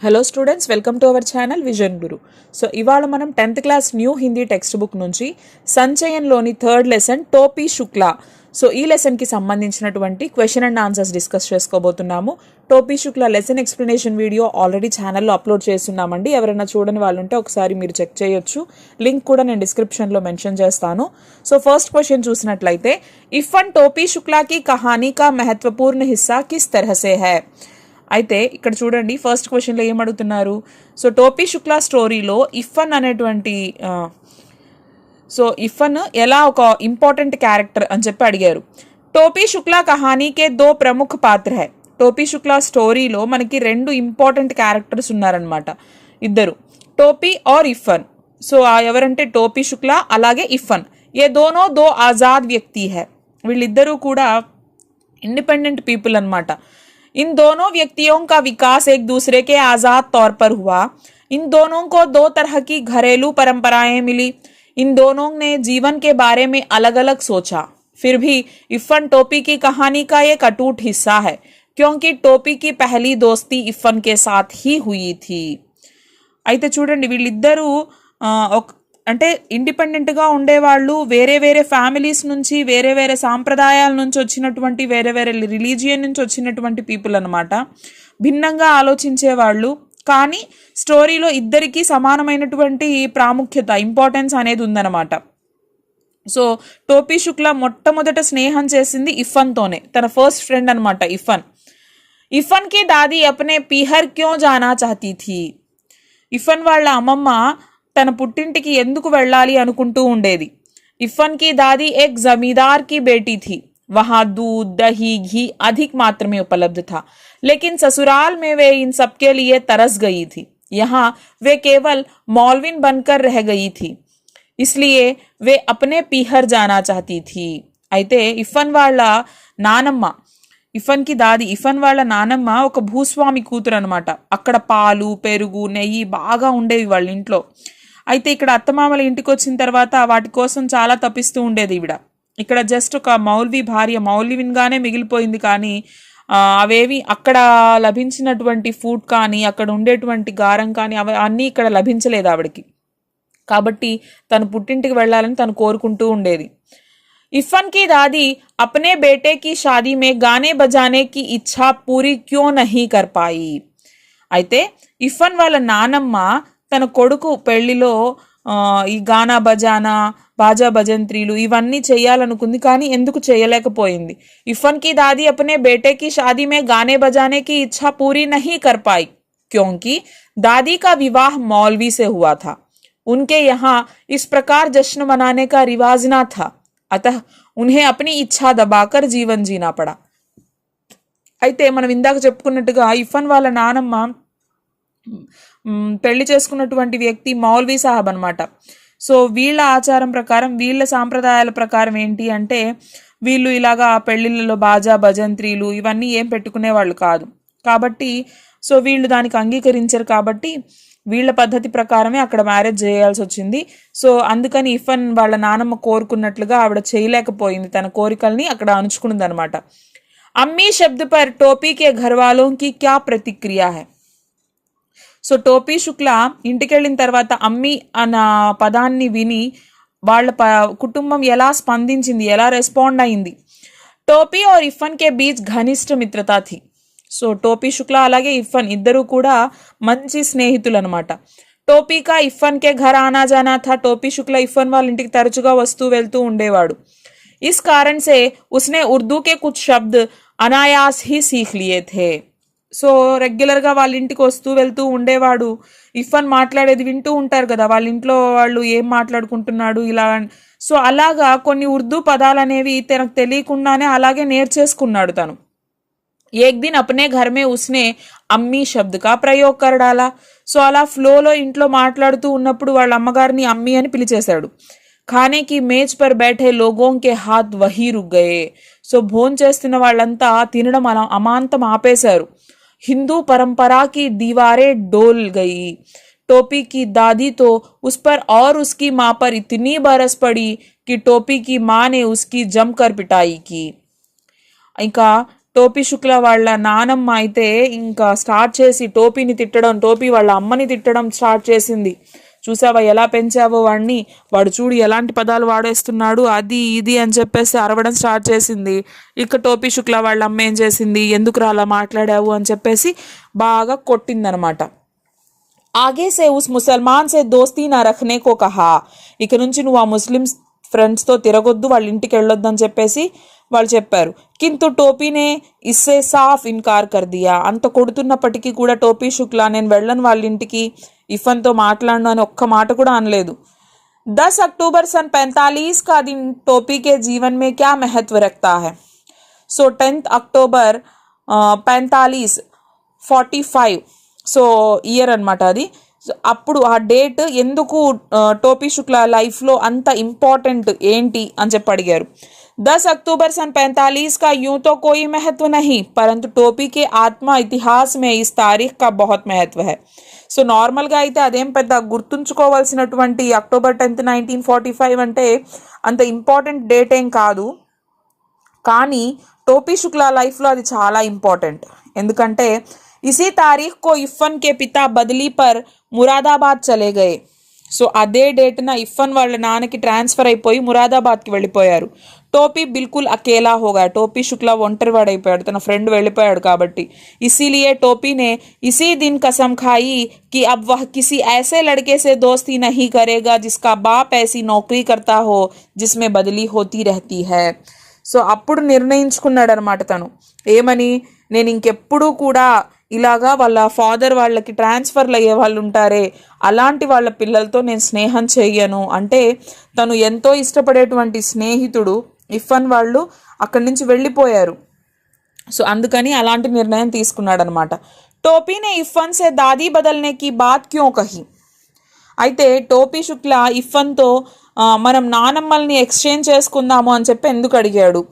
Hello students, welcome to our channel vision Guru. So ఇవాళ మనం 10th class new Hindi text book నుంచి సంచయన్లోని third lesson టోపీ Shukla. So ఈ లెసన్కి సంబంధించినటువంటి క్వశ్చన్ అండ్ ఆన్సర్స్ డిస్కస్ చేసుకోబోతున్నాము. టోపీ Shukla lesson explanation video already ఛానల్లో upload చేస్తున్నామండి. ఎవరైనా చూడని వాళ్ళు ఉంటే ఒకసారి మీరు చెక్ చేయొచ్చు. లింక్ కూడా నేను డిస్క్రిప్షన్లో మెన్షన్ చేస్తాను. సో ఫస్ట్ క్వశ్చన్ చూసినట్లయితే, ఇఫన్ టోపీ శుక్లాకి కహానీ కా మహత్వపూర్ణ హిస్సా కిస్ తరహ సే హై. అయితే ఇక్కడ చూడండి, ఫస్ట్ క్వశ్చన్లో ఏమడుగుతున్నారు. సో టోపీ శుక్లా స్టోరీలో ఇఫన్ అనేటువంటి ఇఫన్ ఎలా ఒక ఇంపార్టెంట్ క్యారెక్టర్ అని చెప్పి అడిగారు. టోపీ శుక్లా కహానీకే దో ప్రముఖ పాత్ర హై. టోపీ శుక్లా స్టోరీలో మనకి రెండు ఇంపార్టెంట్ క్యారెక్టర్స్ ఉన్నారనమాట, ఇద్దరు, టోపీ ఆర్ ఇఫన్. సో ఎవరంటే టోపీ శుక్లా అలాగే ఇఫన్. ఏ దోనో దో ఆజాద్ వ్యక్తి హై. వీళ్ళిద్దరూ కూడా ఇండిపెండెంట్ పీపుల్ అనమాట. इन दोनों व्यक्तियों का विकास एक दूसरे के आज़ाद तौर पर हुआ. इन दोनों को दो तरह की घरेलू परंपराएं मिली. इन दोनों ने जीवन के बारे में अलग अलग सोचा. फिर भी इफ़न टोपी की कहानी का एक अटूट हिस्सा है, क्योंकि टोपी की पहली दोस्ती इफ़न के साथ ही हुई थी. అయితే చూడండి, వీళ్ళిద్దరూ అంటే ఇండిపెండెంట్గా ఉండేవాళ్ళు, వేరే వేరే ఫ్యామిలీస్ నుంచి, వేరే వేరే సాంప్రదాయాల నుంచి వచ్చినటువంటి, వేరే వేరే రిలీజియన్ నుంచి వచ్చినటువంటి పీపుల్ అనమాట. భిన్నంగా ఆలోచించేవాళ్ళు, కానీ స్టోరీలో ఇద్దరికీ సమానమైనటువంటి ప్రాముఖ్యత, ఇంపార్టెన్స్ అనేది ఉందన్నమాట. సో టోపీ శుక్లా మొట్టమొదట స్నేహం చేసింది ఇఫన్తోనే, తన ఫస్ట్ ఫ్రెండ్ అనమాట ఇఫన్. ఇఫన్ కి దాది అప్నే పీహర్ క్యో జానా చాహతీ థీ. ఇఫన్ వాళ్ళ అమ్మమ్మ తన పుట్టింటికి ఎందుకు వెళ్ళాలి అనుకుంటూ ఉండేది. ఇఫన్ కి దాदी एक जमींदार की बेटी थी. वहां दूध, दही, घी अधिक मात्रा में उपलब्ध था, लेकिन ससुराल में वे इन सब के लिए तरस गई थी. यहाँ वे केवल मौलविन बनकर रह गई थी, इसलिए वे अपने पीहर जाना चाहती थी. అయితే ఇఫన్ వాళ్ళ నానమ్మ, ఇఫన్ కి దాది, ఇఫన్ వాళ్ళ నానమ్మ ఒక భూస్వామి కూతురు అనమాట. అక్కడ పాలు, పెరుగు, నెయ్యి బాగా ఉండేవి వాళ్ళ ఇంట్లో. అయితే ఇక్కడ అత్తమామల ఇంటికి వచ్చిన తర్వాత వాటి కోసం చాలా తప్పిస్తూ ఉండేది ఈవిడ. ఇక్కడ జస్ట్ ఒక మౌల్వీ భార్య, మౌల్విన్గానే మిగిలిపోయింది. కానీ అవేవి అక్కడ లభించినటువంటి ఫుడ్ కానీ, అక్కడ ఉండేటువంటి గారం కానీ అన్నీ ఇక్కడ లభించలేదు ఆవిడకి. కాబట్టి తను పుట్టింటికి వెళ్ళాలని తను కోరుకుంటూ ఉండేది. इफ़न की दादी अपने बेटे की शादी में गाने बजाने की इच्छा पूरी क्यों नहीं कर पाई. అయితే ఇఫన్ వాళ్ళ నానమ్మ తన కొడుకు పెళ్లిలో ఈ గానా బజానా, బాజా భజంత్రీలు ఇవన్నీ చేయాలనుకుంది, కానీ ఎందుకు చేయలేకపోయింది. ఇఫన్ की दादी अपने बेटे की शादी में गाने बजाने की इच्छा पूरी नहीं कर पाई, क्योंकि दादी का विवाह मौलवी से हुआ था. उनके यहाँ इस प्रकार जश्न मनाने का रिवाज ना था, अतः उन्हें अपनी इच्छा दबाकर जीवन जीना पड़ा. అయితే మనం ఇందాక చెప్పుకున్నట్టుగా ఇఫన్ వాళ్ళ నానమ్మ పెళ్లి చేసుకున్నటువంటి వ్యక్తి మౌల్వీ సాహబ్ అనమాట. సో వీళ్ళ ఆచారం ప్రకారం, వీళ్ళ సాంప్రదాయాల ప్రకారం ఏంటి అంటే, వీళ్ళు ఇలాగా పెళ్లిళ్ళలో బాజా భజంత్రీలు ఇవన్నీ ఏం పెట్టుకునే వాళ్ళు కాదు. కాబట్టి సో వీళ్ళు దానికి అంగీకరించారు. కాబట్టి వీళ్ళ పద్ధతి ప్రకారమే అక్కడ మ్యారేజ్ చేయాల్సి వచ్చింది. సో అందుకని ఇఫన్ వాళ్ళ నానమ్మ కోరుకున్నట్లుగా ఆవిడ చేయలేకపోయింది, తన కోరికల్ని అక్కడ అణుచుకున్నది అనమాట. అమ్మీ శబ్ద పర్ టోపీ కే ఘర్ వాలోం కి క్యా ప్రతిక్రియ హై. సో టోపీ శుక్లా ఇంటికి వెళ్ళిన తర్వాత అమ్మీ అన్న పదాన్ని విని వాళ్ళ కుటుంబం ఎలా స్పందించింది, ఎలా రెస్పాండ్ అయింది. టోపీ और इफ़न के बीच घनिष्ठ मित्रता थी. సో టోపీ శుక్లా అలాగే ఇఫన్ ఇద్దరు కూడా మంచి స్నేహితులు అనమాట. టోపీ కా ఇఫన్ కే ఘర్ ఆనా జానా థా. టోపీ శుక్లా ఇఫన్ వాళ్ళ ఇంటికి తరచుగా వస్తూ వెళ్తూ ఉండేవాడు. ఇస్ కారణ్ సే ఉస్నే ఉర్దూ కే కుచ్ శబ్ద్ అనాయాస్ హీ సీఖ్ లియే థే. సో రెగ్యులర్గా వాళ్ళ ఇంటికి వస్తూ వెళ్తూ ఉండేవాడు. ఇఫన్ మాట్లాడేది వింటూ ఉంటారు కదా, వాళ్ళ ఇంట్లో వాళ్ళు ఏం మాట్లాడుకుంటున్నాడు ఇలా. సో అలాగా కొన్ని ఉర్దూ పదాలు అనేవి తనకు తెలియకుండానే అలాగే నేర్చేసుకున్నాడు తను. एक दिन अपने घर में उसने అమ్మీ శబ్ద కా ప్రయోగ్ కర్ డాలా. సో అలా ఫ్లోలో ఇంట్లో మాట్లాడుతూ ఉన్నప్పుడు వాళ్ళ అమ్మగారిని అమ్మీ అని పిలిచేశాడు. ఖానే కి మేజ్ పర్ బైఠే లోగోం కే హాత్ వహీ రుక్ గయే. సో భోజనం చేస్తున్న వాళ్ళంతా తినడం అలా అమాంతం ఆపేశారు. హిందూ పరంపరా కి దీవారే డోల్ గయి. टोपी की दादी तो उस पर और उसकी माँ पर इतनी बरस पड़ी कि टोपी की माँ ने उसकी जमकर पिटाई की. ఇంకా టోపీ శుక్లా వాళ్ళ నానమ్మ అయితే ఇంకా స్టార్ట్ చేసి టోపీని తిట్టడం, టోపీ వాళ్ళ అమ్మని తిట్టడం స్టార్ట్ చేసింది. చూసావా ఎలా పెంచావో వాడిని, వాడు చూడు ఎలాంటి పదాలు వాడేస్తున్నాడు, అది ఇది అని చెప్పేసి అరవడం స్టార్ట్ చేసింది. ఇక టోపీ శుక్లా వాళ్ళ అమ్మ ఏం చేసింది, ఎందుకు అలా మాట్లాడావు అని చెప్పేసి బాగా కొట్టిందనమాట. ఆగే సే ఉస్ ముసల్మాన్ సే దోస్తీ నా రఖనే కో కహా, ఇక నుంచి నువ్వు ఆ ముస్లిం ఫ్రెండ్స్తో తిరగొద్దు, వాళ్ళ ఇంటికి వెళ్ళొద్దు అని చెప్పేసి వాళ్ళు చెప్పారు. కింటు టోపీనే ఇస్సే సాఫ్ ఇన్కార్ కర్ దియా, అంత కొడుతున్నప్పటికీ కూడా టోపీ శుక్లా నేను వెళ్ళను వాళ్ళ ఇంటికి, ఇఫన్తో మాట్లాడను అని ఒక్క మాట కూడా అనలేదు. 10 अक्टूबर सन 45 का दिन टोपी के जीवन में क्या महत्व रखता है? So 10th October 45 so year అనమాట అది. అప్పుడు ఆ డేట్ ఎందుకు టోపీ శుక్లా లైఫ్లో అంత ఇంపార్టెంట్ ఏంటి అని చెప్పి అడిగారు. 10 अक्टूबर सन 45 का यूं तो कोई महत्व नहीं, परंतु टोपी के आत्मा इतिहास में इस तारीख का बहुत महत्व है. సో నార్మల్గా అయితే అదేం పెద్ద గుర్తుంచుకోవాల్సినటువంటి అక్టోబర్ 10th 1945 అంటే అంత ఇంపార్టెంట్ డేట్ ఏం కాదు, కానీ టోపీ శుక్లా లైఫ్లో అది చాలా ఇంపార్టెంట్. ఎందుకంటే ఇసీ తారీఖ్ కో ఇఫ్ఫన్ కే పితా బదిలీ పర్ మురాదాబాద్ చలే గయే. సో అదే డేట్న ఇఫ్ఫన్ వాళ్ళ నాన్నకి ట్రాన్స్ఫర్ అయిపోయి మురాదాబాద్కి వెళ్ళిపోయారు. టోపీ బిల్కుల్ అకేలా హోగా, టోపీ శుక్లా ఒంటరి వాడైపోయాడు, తన ఫ్రెండ్ వెళ్ళిపోయాడు కాబట్టి. ఇసీలియే టోపీనే ఇసీ దిన్ కసం ఖాయి కి అబ్ వహ్ కిసీ ఐసే లड़के से दोस्ती नहीं करेगा जिसका बाप ऐसी नौकरी करता हो जिसमें बदली होती रहती है. సో అప్పుడు నిర్ణయించుకున్నాడు అనమాట తను, ఏమని, నేను ఇంకెప్పుడు కూడా ఇలాగా వాళ్ళ ఫాదర్ వాళ్ళకి ట్రాన్స్ఫర్లు అయ్యే వాళ్ళు ఉంటారే అలాంటి వాళ్ళ పిల్లలతో నేను స్నేహం చెయ్యను అంటే. తను ఎంతో ఇష్టపడేటువంటి స్నేహితుడు ఇఫ్ఫన్ వాళ్ళు అక్కడి నుంచి వెళ్ళిపోయారు. సో అందుకని అలాంటి నిర్ణయం తీసుకున్నాడు అనమాట. టోపీనే ఇఫ్ఫన్ సే దాదీ బదల్నేకి బాత్ క్యూ కహి, అయితే టోపీ శుక్లా ఇఫ్ఫన్తో మనం నానమ్మల్ని ఎక్స్చేంజ్ చేసుకుందాము అని చెప్పి ఎందుకు అడిగాడు.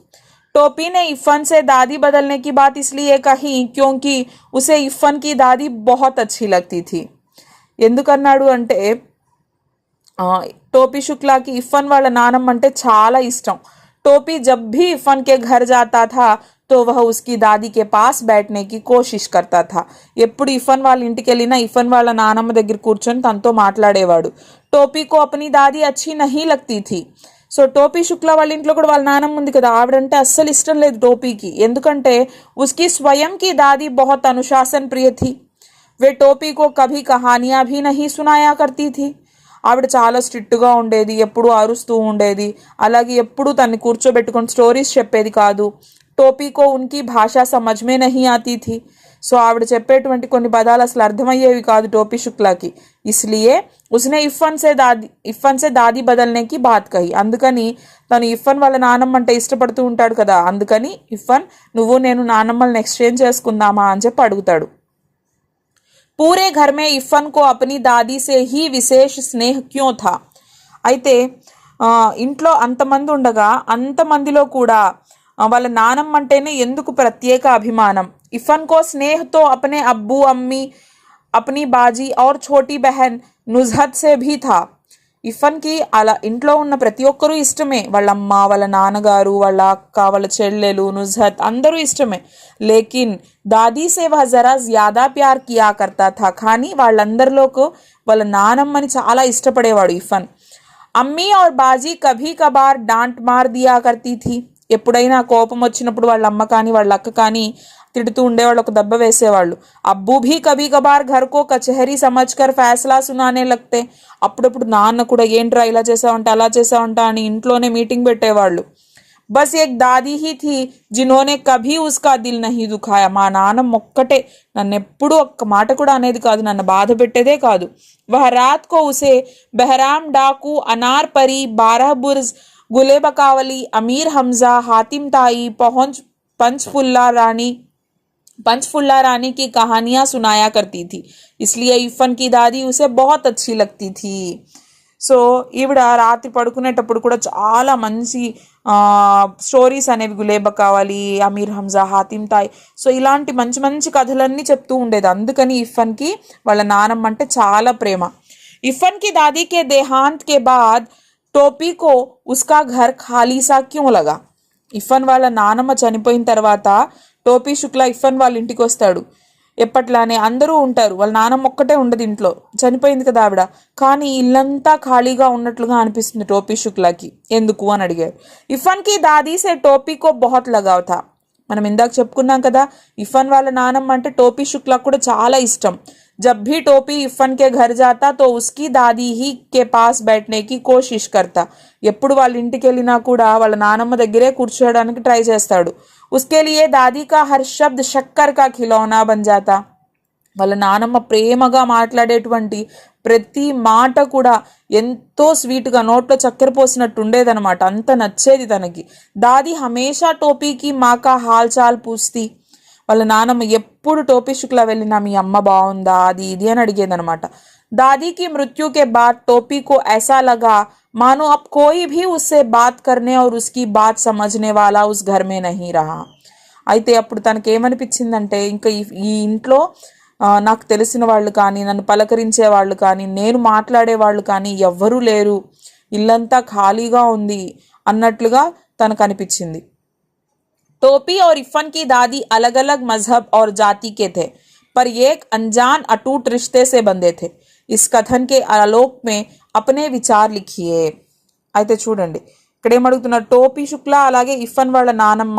टोपी ने इफ़न से दादी बदलने की बात इसलिए कही क्योंकि उसे इफ़न की दादी बहुत अच्छी लगती थी. ఎందుకన్నాడు అంటే टोपी शुक्ला की इफ़न వాళ్ళ నానమ్మ అంటే చాలా ఇష్టం. टोपी जब भी इफ़न के घर जाता था तो वह उसकी दादी के पास बैठने की कोशिश करता था. ఎప్పుడు ఇఫన్ వాళ్ళ ఇంటికి వెళ్ళినా ఇఫన్ వాళ్ళ నానమ్మ దగ్గర కూర్చొని తనతో మాట్లాడేవాడు. टोपी को अपनी दादी अच्छी नहीं लगती थी. సో టోపీ శుక్లా వాళ్ళ ఇంట్లో కూడా వాళ్ళ నానమ్మ ఉంది కదా, ఆవిడంటే అస్సలు ఇష్టం లేదు టోపీకి. ఎందుకంటే ఉస్కి స్వయం కి దాది బహుత్ అనుశాసన్ ప్రియ థీ, వే టోపీ కో కభీ కహానియా భీ నహీ సునాయా కర్తీ థీ. ఆవిడ చాలా స్ట్రిక్ట్గా ఉండేది, ఎప్పుడూ అరుస్తూ ఉండేది, అలాగే ఎప్పుడూ తన్ని కూర్చోబెట్టుకొని స్టోరీస్ చెప్పేది కాదు. టోపీకో ఉన్కి భాష సమజ్మే నహీ ఆతీ థీ. సో ఆవిడ చెప్పేటువంటి కొన్ని పదాలు అసలు అర్థమయ్యేవి కాదు టోపీ శుక్లాకి. ఇస్లియే ఉస్నే ఇఫ్ఫన్ సే దాది బదల్నేకి బాత్ కహి, అందుకని తను ఇఫ్ఫన్ వాళ్ళ నానమ్మ అంటే ఇష్టపడుతూ ఉంటాడు కదా, అందుకని ఇఫ్ఫన్ నువ్వు నేను నానమ్మల్ని ఎక్స్చేంజ్ చేసుకుందామా అని చెప్పి అడుగుతాడు. పూరే ఘర్ మే ఇఫ్ఫన్ కో అప్నీ దాదీ సే హీ విశేష స్నేహ క్యూ థా, అయితే ఇంట్లో అంతమంది ఉండగా అంతమందిలో కూడా వాళ్ళ నానమ్మ అంటేనే ఎందుకు ప్రత్యేక అభిమానం. इफ़न को स्नेह तो अपने अब्बू अम्मी अपनी बाजी और छोटी बहन नुज़हत से भी था. ఇఫ్ఫన్కి అలా ఇంట్లో ఉన్న ప్రతి ఒక్కరూ ఇష్టమే, వాళ్ళ అమ్మ, వాళ్ళ నాన్నగారు, వాళ్ళ అక్క, వాళ్ళ చెల్లెలు, నుజ్హత్ అందరూ ఇష్టమే. లేకిన్ దాదీ సే వహ్ జరా జ్యాదా ప్యార్ కియా కర్తా థా, కానీ వాళ్ళందరిలోకి వాళ్ళ నానమ్మని చాలా ఇష్టపడేవాడు ఇఫ్ఫన్. అమ్మీ और బాజీ కభీ కబార్ డాంట్ మార్ దియా కర్తీ థీ, ఎప్పుడైనా కోపం వచ్చినప్పుడు వాళ్ళ అమ్మ కానీ వాళ్ళ అక్క కానీ తిడుతూ ఉండేవాళ్ళు, ఒక దెబ్బ వేసేవాళ్ళు. అబ్బూ భీ కభీ కబార్ ఘర్ కో కచహరీ సమజ్కర్ ఫైసలా సునానే లగ్తే, అప్పుడప్పుడు నాన్న కూడా ఏంట్రా ఇలా చేసావంట అలా చేసావంట అని ఇంట్లోనే మీటింగ్ పెట్టేవాళ్ళు. బస్ ఏక్ దాదీ హీ థీ జిన్హోనే కభీ ఉస్కా దిల్ నహీ దుఖాయా, మా నాన్నమ్మ ఒక్కటే నన్ను ఎప్పుడూ ఒక్క మాట కూడా అనేది కాదు, నన్ను బాధ పెట్టేదే కాదు. వహ రాత్ కో ఉసే బెహరామ్ డాకు, అనార్ పరి, 12 బుర్జ్, గులే బకావలి, అమీర్ హంజా, హాతిమ్ తాయి, पंचफुल्ला रानी की कहानियाँ सुनाया करती थी, इसलिए इफ़न की दादी उसे बहुत अच्छी लगती थी. సో ఈవిడ రాత్రి పడుకునేటప్పుడు కూడా చాలా మంచి స్టోరీస్ అనేవి గులేబ కావాలి, అమీర్ హంజా, హాతిమ్ తాయ్, సో ఇలాంటి మంచి మంచి కథలన్నీ చెప్తూ ఉండేది. అందుకని ఇఫ్ఫన్కి వాళ్ళ నానమ్మ అంటే చాలా ప్రేమ. ఇఫ్ఫన్ కి దాదీ కే దేహాంత్ కే బాద్ టోపీ కో ఉస్కా ఘర్ ఖాళీ సా క్యూ లగా, ఇఫ్ఫన్ వాళ్ళ నానమ్మ చనిపోయిన తర్వాత టోపీ శుక్లా ఇఫ్ఫన్ వాళ్ళ ఇంటికి వస్తాడు. ఎప్పట్లానే అందరూ ఉంటారు, వాళ్ళ నాన్నమ్మ ఒక్కటే ఉండదు ఇంట్లో, చనిపోయింది కదా ఆవిడ. కానీ ఇల్లంతా ఖాళీగా ఉన్నట్లుగా అనిపిస్తుంది టోపీ శుక్లాకి. ఎందుకు అని అడిగారు. ఇఫ్ఫన్ కి దాదీ సే టోపీకో బహుత్ లగావ్ థా. మనం ఇందాక చెప్పుకున్నాం కదా, ఇఫ్ఫన్ వాళ్ళ నానమ్మ అంటే టోపీ శుక్లా కూడా చాలా ఇష్టం. जब भी टोपी इफ़न के घर जाता तो उसकी दादी ही के पास बैठने की कोशिश करता. ఎప్పుడు వాళ్ళ ఇంటికి వెళ్ళినా కూడా వాళ్ళ నానమ్మ దగ్గరే కూర్చోడానికి ట్రై చేస్తాడు. उसके लिए दादी का हर शब्द शक्कर का खिलौना बन जाता. వాళ్ళ నానమ్మ ప్రేమగా మాట్లాడేటువంటి ప్రతి మాట కూడా ఎంతో స్వీట్గా, నోట్లో చక్కెర పోసినట్టు ఉండేదనమాట. అంత నచ్చేది తనకి. దాది హమేషా టోపీకి మాకా హాల్ చాల్ పూస్తి. వాళ్ళ నానమ్మ ఎప్పుడు టోపీ శుక్లా వెళ్ళినా మీ అమ్మ బాగుందా అది ఇది అని అడిగేదనమాట. दादी की मृत्यु के बाद टोपी को ऐसा लगा मानो अब कोई भी उससे बात करने और उसकी बात समझने वाला उस घर में नहीं रहा. అయితే అప్పుడు తనకి ఏమనిపించిందంటే, ఇంకా ఈ ఇంట్లో నాకు తెలిసిన వాళ్ళు కానీ, నన్ను పలకరించే వాళ్ళు కానీ, నేను మాట్లాడే వాళ్ళు కానీ ఎవ్వరూ లేరు, ఇల్లంతా ఖాళీగా ఉంది అన్నట్లుగా తనకు అనిపించింది. टोपी और इफ़न की दादी अलग अलग मजहब और जाति के थे, पर एक अनजान अटूट रिश्ते से बंधे थे. इस कथन के आलोक में अपने विचार लिखिए. అయితే చూడండి, ఇక్కడ ఏమడుగుతున్నారు, టోపీ శుక్లా అలాగే ఇఫ్ఫన్ వాళ్ళ నానమ్మ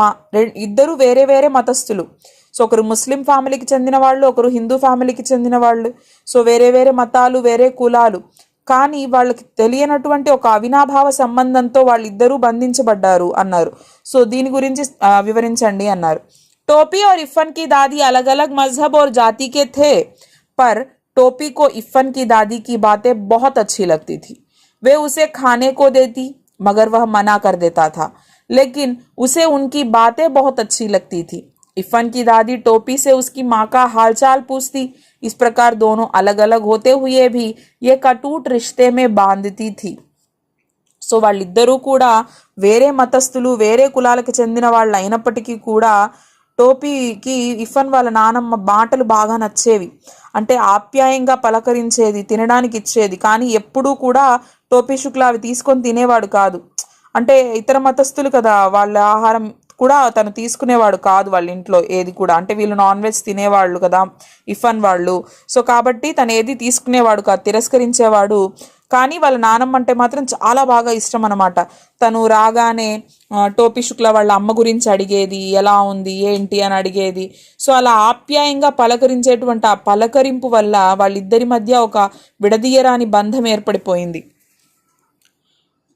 ఇద్దరు వేరే వేరే మతస్థులు. సో ఒకరు ముస్లిం ఫ్యామిలీకి చెందిన వాళ్ళు, ఒకరు హిందూ ఫ్యామిలీకి చెందిన వాళ్ళు. సో వేరే వేరే మతాలు, వేరే కులాలు, కానీ వాళ్ళకి తెలియనటువంటి ఒక అవినాభావ సంబంధంతో వాళ్ళిద్దరూ బంధించబడ్డారు అన్నారు. సో దీని గురించి వివరించండి అన్నారు. टोपी और इफ़न की दादी अलग अलग मजहब और जाति के थे, पर टोपी को इफ़न की दादी की बातें बहुत अच्छी लगती थी. वे उसे खाने को देती मगर वह मना कर देता था, लेकिन उसे उनकी बातें बहुत अच्छी लगती थी. इफ़न की दादी टोपी से उसकी माँ का हालचाल पूछती. इस प्रकार दोनों अलग अलग होते हुए भी ये अटूट रिश्ते में बांधती थी. సో వాళ్ళిద్దరూ కూడా వేరే మతస్థులు, వేరే కులాలకు చెందిన వాళ్ళు అయినప్పటికీ కూడా టోపీకి ఇఫ్ఫన్ వాళ్ళ నానమ్మ మాటలు బాగా నచ్చేవి. అంటే ఆప్యాయంగా పలకరించేది, తినడానికి ఇచ్చేది. కానీ ఎప్పుడూ కూడా టోపీ శుక్లా అవి తీసుకొని తినేవాడు కాదు. అంటే ఇతర మతస్థులు కదా, వాళ్ళ ఆహారం కూడా తను తీసుకునేవాడు కాదు వాళ్ళ ఇంట్లో ఏది కూడా. అంటే వీళ్ళు నాన్ వెజ్ తినేవాళ్ళు కదా ఇఫ్ఫన్ వాళ్ళు. సో కాబట్టి తను ఏది తీసుకునేవాడు కాదు, తిరస్కరించేవాడు. కానీ వాళ్ళ నానమ్మ అంటే మాత్రం చాలా బాగా ఇష్టం అనమాట. తను రాగానే టోపీ శుక్లా వాళ్ళ అమ్మ గురించి అడిగేది, ఎలా ఉంది ఏంటి అని అడిగేది. సో అలా ఆప్యాయంగా పలకరించేటువంటి ఆ పలకరింపు వల్ల వాళ్ళిద్దరి మధ్య ఒక విడదీయరాని బంధం ఏర్పడిపోయింది.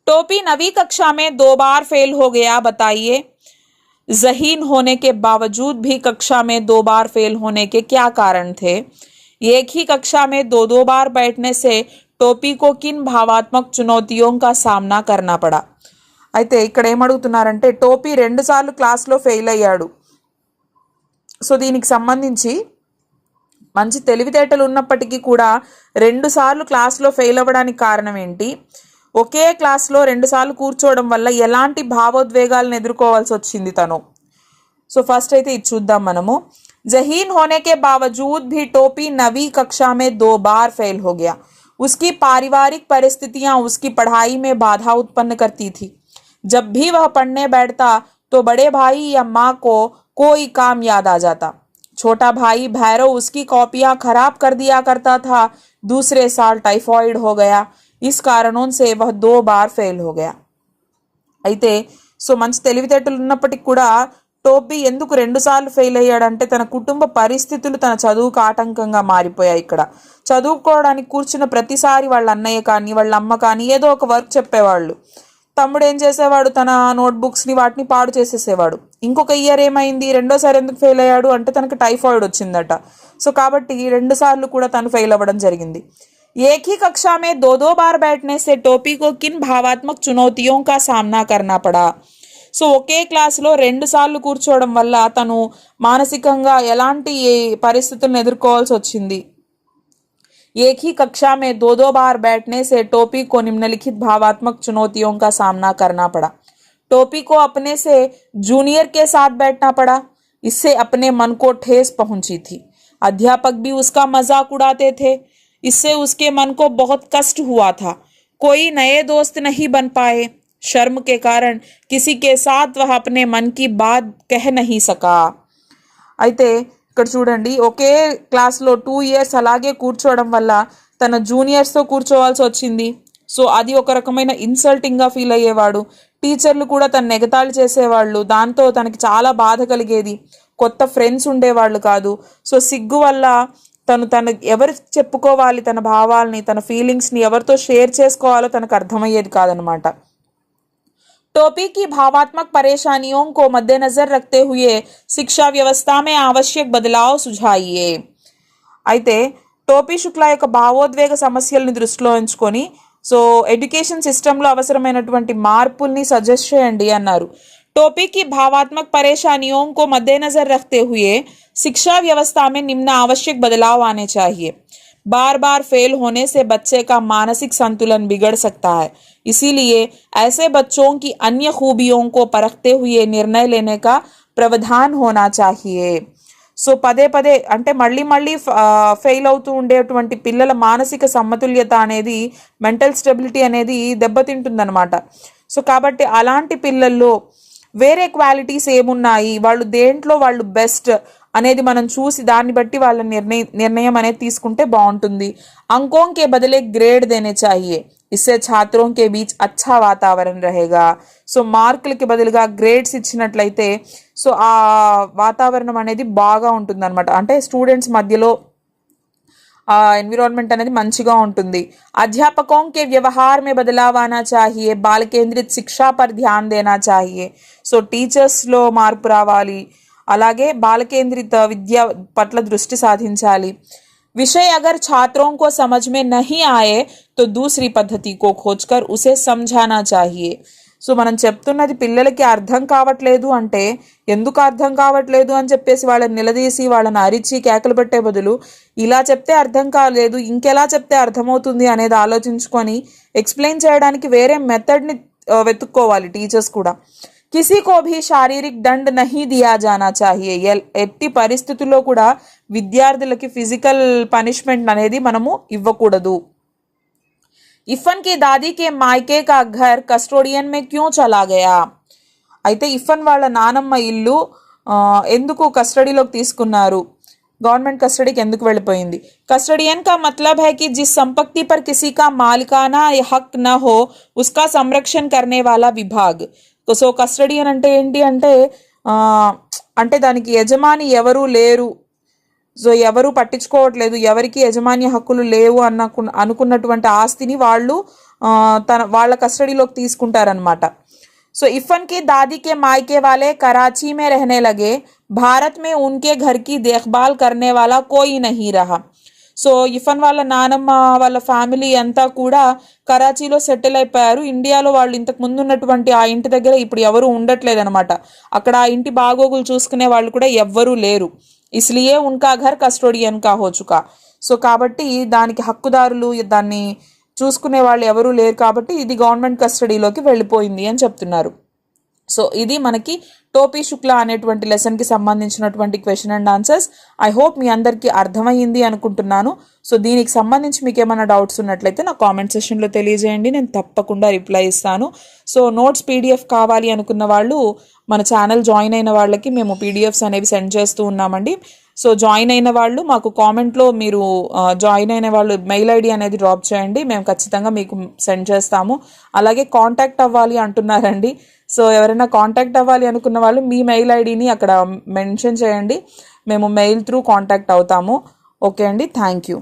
टोपी 9वीं कक्षा में 2 बार फेल हो गया, बताइए. ज़हीन होने के बावजूद भी कक्षा में 2 बार फेल होने के क्या कारण थे? एक ही कक्षा में 2-2 बार बैठने से टोपी को किन भावात्मक चुनौतियों का सामना करना पड़ा? అయితే ఇక్కడ ఏమడుగుతున్నారంటే, టోపీ 2 సార్లు క్లాస్లో ఫెయిల్ అయ్యాడు. సో దీనికి సంబంధించి మంచి తెలివితేటలు ఉన్నప్పటికీ కూడా 2 సార్లు క్లాస్లో ఫెయిల్ అవ్వడానికి కారణం ఏంటి? ఒకే క్లాస్లో 2 సార్లు కూర్చోవడం వల్ల ఎలాంటి భావోద్వేగాలను ఎదుర్కోవాల్సి వచ్చింది తను? సో ఫస్ట్ అయితే ఇది చూద్దాం మనము. जहीन होने के बावजूद भी टोपी 9वीं कक्षा में 2 बार फेल हो गया. उसकी पारिवारिक परिस्थितियां उसकी पढ़ाई में बाधा उत्पन्न करती थी. जब भी वह पढ़ने बैठता तो बड़े भाई या माँ को कोई काम याद आ जाता. छोटा भाई भैरव उसकी कॉपियां खराब कर दिया करता था. दूसरे साल टाइफॉइड हो गया. इस कारणों से वह 2 बार फेल हो गया. అయితే సో మంచి తెలివితేటలు ఉన్నప్పటికీ కూడా టోపీ ఎందుకు 2 సార్లు ఫెయిల్ అయ్యాడంటే, తన కుటుంబ పరిస్థితులు తన చదువుకు ఆటంకంగా మారిపోయాయి. ఇక్కడ చదువుకోవడానికి కూర్చున్న ప్రతిసారి వాళ్ళ అన్నయ్య కానీ వాళ్ళ అమ్మ కానీ ఏదో ఒక వర్క్ చెప్పేవాళ్ళు. తమ్ముడు ఏం చేసేవాడు, తన నోట్బుక్స్ని వాటిని పాడు చేసేసేవాడు. ఇంకొక ఇయర్ ఏమైంది, 2వ సారి ఎందుకు ఫెయిల్ అయ్యాడు అంటే తనకు టైఫాయిడ్ వచ్చిందట. సో కాబట్టి 2 సార్లు కూడా తను ఫెయిల్ అవ్వడం జరిగింది. एक ही कक्षा में 2-2 बार बैठने से टोपी को किन भावात्मक चुनौतियों का सामना करना पड़ा? సో ఒకే క్లాస్లో 2 సార్లు కూర్చోవడం వల్ల తను మానసికంగా ఎలాంటి పరిస్థితులను ఎదుర్కోవాల్సి వచ్చింది? एक ही कक्षा में 2-2 बार बैठने से टोपी को निम्नलिखित भावात्मक चुनौतियों का सामना करना पड़ा. टोपी को अपने से जूनियर के साथ बैठना पड़ा. इससे अपने मन को ठेस पहुंची थी. अध्यापक भी उसका मजाक उड़ाते थे. इससे उसके मन को बहुत कष्ट हुआ था. कोई नए दोस्त नहीं बन पाए. शर्म के कारण किसी के साथ वह अपने मन की बात कह नहीं सका. అయితే ఇక్కడ చూడండి, ఒకే క్లాస్లో 2 years అలాగే కూర్చోవడం వల్ల తన జూనియర్స్తో కూర్చోవాల్సి వచ్చింది. సో అది ఒక రకమైన ఇన్సల్టింగ్గా ఫీల్ అయ్యేవాడు. టీచర్లు కూడా తను ఎగతాళి చేసేవాళ్ళు. దాంతో తనకి చాలా బాధ కలిగేది. కొత్త ఫ్రెండ్స్ ఉండేవాళ్ళు కాదు. సో సిగ్గు వల్ల తను ఎవరు చెప్పుకోవాలి, తన భావాల్ని, తన ఫీలింగ్స్ని ఎవరితో షేర్ చేసుకోవాలో తనకు అర్థమయ్యేది కాదనమాట. टोपी की भावात्मक परेशानियों को मद्देनजर रखते हुए शिक्षा व्यवस्था में आवश्यक बदलाव सुझाइए. అయితే టోపీ శుక్లా యొక్క భావోద్వేగ సమస్యల్ని దృష్టిలో ఉంచుకొని సో ఎడ్యుకేషన్ సిస్టంలో అవసరమైనటువంటి మార్పుల్ని సజెస్ట్ చేయండి అన్నారు. टोपी की भावात्मक परेशानियों को मद्देनजर रखते हुए शिक्षा व्यवस्था में निम्न आवश्यक बदलाव आने चाहिए. बार बार फेल होने से बच्चे का मानसिक संतुलन बिगड़ सकता है. इसीलिए ऐसे बच्चों की अन्य खूबियों को परखते हुए निर्णय लेने का प्रावधान होना चाहिए. సో పదే పదే అంటే మళ్ళీ మళ్ళీ ఫెయిల్ అవుతూ ఉండేటువంటి పిల్లల మానసిక సమతుల్యత అనేది, మెంటల్ స్టెబిలిటీ అనేది దెబ్బతింటుందన్నమాట. సో కాబట్టి అలాంటి పిల్లల్లో వేరే క్వాలిటీస్ ఏమున్నాయి, వాళ్ళు దేంట్లో వాళ్ళు బెస్ట్ అనేది మనం చూసి దాన్ని బట్టి వాళ్ళ నిర్ణయం అనేది తీసుకుంటే బాగుంటుంది. अंकों के बदले ग्रेड देने चाहिए. इससे छात्रों के बीच अच्छा वातावरण रहेगा. సో మార్కులకి బదులుగా గ్రేడ్స్ ఇచ్చినట్లయితే సో ఆ వాతావరణం అనేది బాగా ఉంటుంది అనమాట. అంటే స్టూడెంట్స్ మధ్యలో एनवायरनमेंट అనేది మంచిగా ఉంటుంది. अध्यापकों के व्यवहार में बदलाव आना चाहिए. बाल केंद्रित शिक्षा पर ध्यान देना चाहिए. సో టీచర్స్లో మార్పు రావాలి. అలాగే బాల కేంద్రిత విద్య పట్ల దృష్టి సాధించాలి. विषय अगर छात्रों को समझ में नहीं आए तो दूसरी पद्धति को खोजकर उसे समझाना चाहिए. సో మనం చెప్తున్నది పిల్లలకి అర్థం కావట్లేదు అంటే ఎందుకు అర్థం కావట్లేదు అని చెప్పేసి వాళ్ళని నిలదీసి వాళ్ళని అరిచి కేకలు పెట్టే బదులు ఇలా చెప్తే అర్థం కాలేదు, ఇంకెలా చెప్తే అర్థమవుతుంది అనేది ఆలోచించుకొని ఎక్స్ప్లెయిన్ చేయడానికి వేరే మెథడ్ని వెతుక్కోవాలి టీచర్స్ కూడా. किसी को भी शारीरिक दंड नहीं दिया जाना चाहिए. ఎట్టి పరిస్థితుల్లో కూడా విద్యార్థులకి ఫిజికల్ పనిష్మెంట్ అనేది మనము ఇవ్వకూడదు. इफन की दादी के मायके का घर कस्टोडियन में क्यों चला गया. అయితే ఇఫన్ వాళ్ళ నానమ్మ ఇల్లు ఎందుకు కస్టడీలోకి తీసుకున్నారు, गवर्नमेंट कस्टडी के ఎందుకు వెళ్ళిపోయింది. कस्टडियन का मतलब है कि जिस संपत्ति पर किसी का मालिकाना हक न हो उसका संरक्षण करने वाला विभाग. సో కస్టడియన్ అంటే ఏంటి అంటే అంటే దానికి యజమాని ఎవరు లేరు, సో ఎవరు పట్టించుకోవట్లేదు, ఎవరికి యజమాని హక్కులు లేవు అనుకున్నటువంటి ఆస్తిని వాళ్ళు వాళ్ళ కస్టడీలోకి తీసుకుంటారనమాట. సో इफन की दादी के मायके वाले कराची में रहने लगे. भारत में उनके घर की देखभाल करने वाला कोई नहीं रहा. సో ఇఫన్ వాళ్ళ నానమ్మ వాళ్ళ ఫ్యామిలీ అంతా కూడా కరాచీలో సెటిల్ అయిపోయారు. ఇండియాలో వాళ్ళు ఇంతకు ముందు ఉన్నటువంటి ఆ ఇంటి దగ్గర ఇప్పుడు ఎవరు ఉండట్లేదు అనమాట. అక్కడ ఆ ఇంటి బాగోగులు చూసుకునే వాళ్ళు కూడా ఎవ్వరూ లేరు. ఇస్లియే ఉన్కా ఘర్ కస్టోడియన్ కా హో చుకా. సో కాబట్టి దానికి హక్కుదారులు, దాన్ని చూసుకునే వాళ్ళు ఎవరూ లేరు కాబట్టి ఇది గవర్నమెంట్ కస్టడీలోకి వెళ్ళిపోయింది అని చెప్తున్నారు. సో ఇది మనకి టోపీ శుక్లా అనేటువంటి లెసన్కి సంబంధించినటువంటి question and answers. I hope మీ అందరికీ అర్థమైంది అనుకుంటున్నాను. సో దీనికి సంబంధించి మీకు ఏమైనా డౌట్స్ ఉన్నట్లయితే నా కామెంట్ సెక్షన్లో తెలియజేయండి, నేను తప్పకుండా రిప్లై ఇస్తాను. సో నోట్స్ పీడిఎఫ్ కావాలి అనుకున్న వాళ్ళు మన ఛానల్ జాయిన్ అయిన వాళ్ళకి మేము పీడిఎఫ్స్ అనేవి సెండ్ చేస్తూ ఉన్నామండి. సో జాయిన్ అయిన వాళ్ళు మాకు కామెంట్లో మీరు జాయిన్ అయిన వాళ్ళు మెయిల్ ఐడి అనేది డ్రాప్ చేయండి, మేము ఖచ్చితంగా మీకు సెండ్ చేస్తాము. అలాగే కాంటాక్ట్ అవ్వాలి అంటున్నారండి. సో ఎవరైనా కాంటాక్ట్ అవ్వాలి అనుకున్న వాళ్ళు మీ మెయిల్ ఐడిని అక్కడ మెన్షన్ చేయండి, మేము మెయిల్ త్రూ కాంటాక్ట్ అవుతాము. ఓకే అండి, థ్యాంక్ యూ.